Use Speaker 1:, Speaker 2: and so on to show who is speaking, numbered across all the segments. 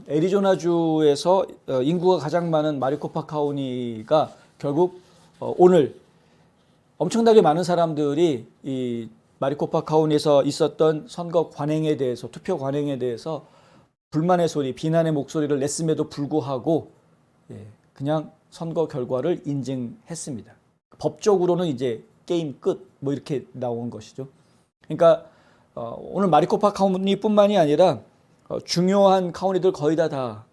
Speaker 1: 애리조나주에서 인구가 가장 많은 마리코파 카운티가 결국 오늘 엄청나게 많은 사람들이 이 마리코파 카운티에서 있었던 선거 관행에 대해서, 투표 관행에 대해서 불만의 소리, 비난의 목소리를 냈음에도 불구하고 그냥 선거 결과를 인증했습니다. 법적으로는 이제 게임 끝, 뭐 이렇게 나온 것이죠. 그러니까 오늘 마리코파 카운티뿐만이 아니라 중요한 카운티들 거의 다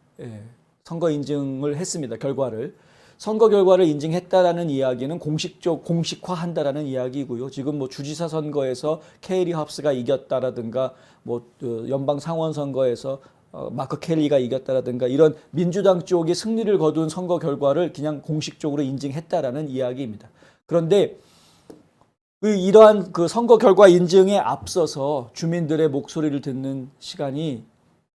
Speaker 1: 선거 인증을 했습니다. 결과를. 선거 결과를 인증했다라는 이야기는 공식화한다라는 이야기고요. 지금 뭐 주지사 선거에서 케이리 합스가 이겼다라든가 뭐 연방 상원 선거에서 마크 켈리가 이겼다라든가 이런 민주당 쪽이 승리를 거둔 선거 결과를 그냥 공식적으로 인증했다라는 이야기입니다. 그런데 이러한 그 선거 결과 인증에 앞서서 주민들의 목소리를 듣는 시간이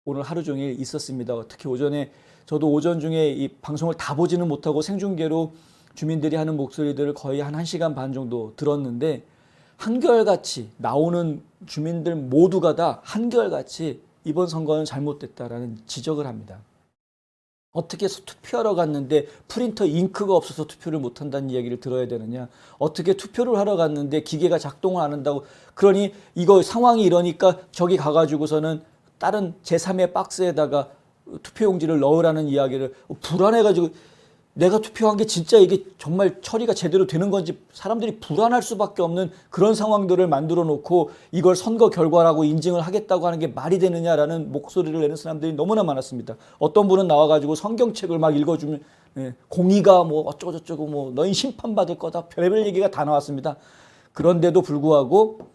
Speaker 1: 오늘 하루 종일 있었습니다. 특히 오전에 저도 오전 중에 이 방송을 다 보지는 못하고 생중계로 주민들이 하는 목소리들을 거의 한 1시간 반 정도 들었는데 한결같이 나오는 주민들 모두가 다 한결같이 이번 선거는 잘못됐다라는 지적을 합니다. 어떻게 투표하러 갔는데 프린터 잉크가 없어서 투표를 못한다는 이야기를 들어야 되느냐. 어떻게 투표를 하러 갔는데 기계가 작동을 안 한다고. 그러니 이거 상황이 이러니까 저기 가가지고서는 다른 제3의 박스에다가 투표용지를 넣으라는 이야기를 불안해가지고 내가 투표한 게 진짜 이게 정말 처리가 제대로 되는 건지 사람들이 불안할 수밖에 없는 그런 상황들을 만들어 놓고 이걸 선거 결과라고 인증을 하겠다고 하는 게 말이 되느냐라는 목소리를 내는 사람들이 너무나 많았습니다. 어떤 분은 나와가지고 성경책을 막 읽어주면 공의가 뭐 어쩌고저쩌고 뭐 너희 심판받을 거다 별의별 얘기가 다 나왔습니다. 그런데도 불구하고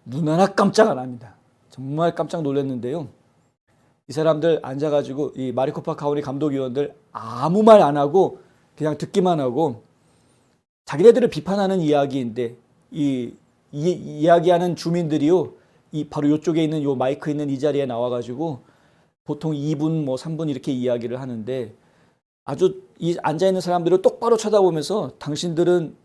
Speaker 1: 눈 하나 깜짝 안 합니다. 정말 깜짝 놀랐는데요. 이 사람들 앉아가지고 이 마리코파 카운티 감독위원들 아무 말 안 하고 그냥 듣기만 하고 자기네들을 비판하는 이야기인데 이야기하는 주민들이요. 바로 이쪽에 있는 요 마이크 있는 이 자리에 나와가지고 보통 2분 뭐 3분 이렇게 이야기를 하는데 아주 이 앉아있는 사람들을 똑바로 쳐다보면서 당신들은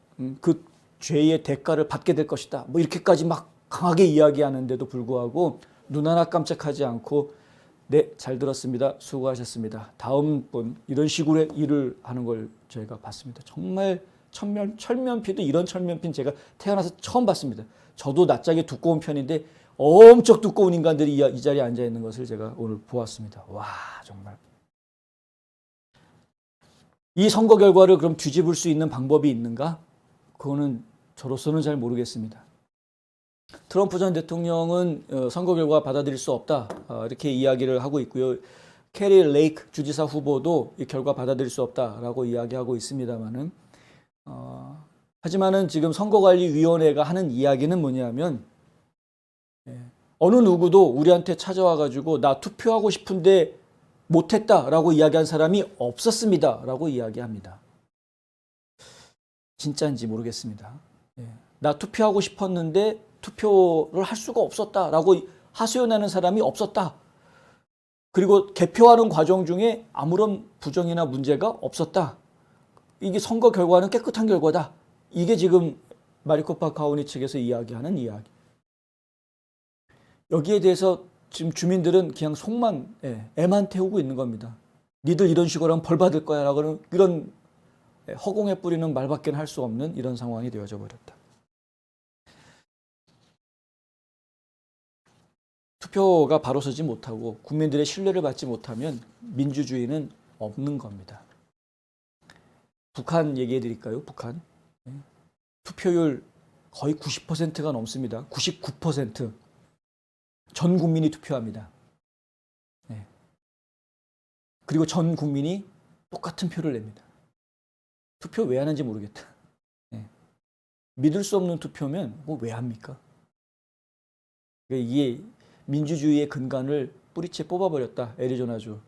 Speaker 1: 그 죄의 대가를 받게 될 것이다. 뭐 이렇게까지 막 강하게 이야기하는데도 불구하고 눈 하나 깜짝하지 않고 네, 잘 들었습니다. 수고하셨습니다. 다음 분 이런 식으로 일을 하는 걸 저희가 봤습니다. 정말 철면피도 이런 철면피는 제가 태어나서 처음 봤습니다. 저도 낯짝이 두꺼운 편인데 엄청 두꺼운 인간들이 이 자리에 앉아 있는 것을 제가 오늘 보았습니다. 와, 정말. 이 선거 결과를 그럼 뒤집을 수 있는 방법이 있는가? 그거는 저로서는 잘 모르겠습니다. 트럼프 전 대통령은 선거 결과 받아들일 수 없다 이렇게 이야기를 하고 있고요. 캐리 레이크 주지사 후보도 이 결과 받아들일 수 없다라고 이야기하고 있습니다만은 하지만은 지금 선거관리위원회가 하는 이야기는 뭐냐면 어느 누구도 우리한테 찾아와 가지고 나 투표하고 싶은데 못했다라고 이야기한 사람이 없었습니다라고 이야기합니다. 진짜인지 모르겠습니다. 나 투표하고 싶었는데 투표를 할 수가 없었다라고 하소연하는 사람이 없었다. 그리고 개표하는 과정 중에 아무런 부정이나 문제가 없었다. 이게 선거 결과는 깨끗한 결과다. 이게 지금 마리코파 카운티 측에서 이야기하는 이야기. 여기에 대해서 지금 주민들은 그냥 속만 애만 태우고 있는 겁니다. 니들 이런 식으로 하면 벌 받을 거야 라고 이런 허공에 뿌리는 말밖에 할 수 없는 이런 상황이 되어져 버렸다. 투표가 바로 서지 못하고 국민들의 신뢰를 받지 못하면 민주주의는 없는 겁니다. 북한 얘기해 드릴까요? 북한. 투표율 거의 90%가 넘습니다. 99%. 전 국민이 투표합니다. 그리고 전 국민이 똑같은 표를 냅니다. 투표 왜 하는지 모르겠다. 믿을 수 없는 투표면 뭐 왜 합니까? 이게 민주주의의 근간을 뿌리채 뽑아버렸다. 애리조나주.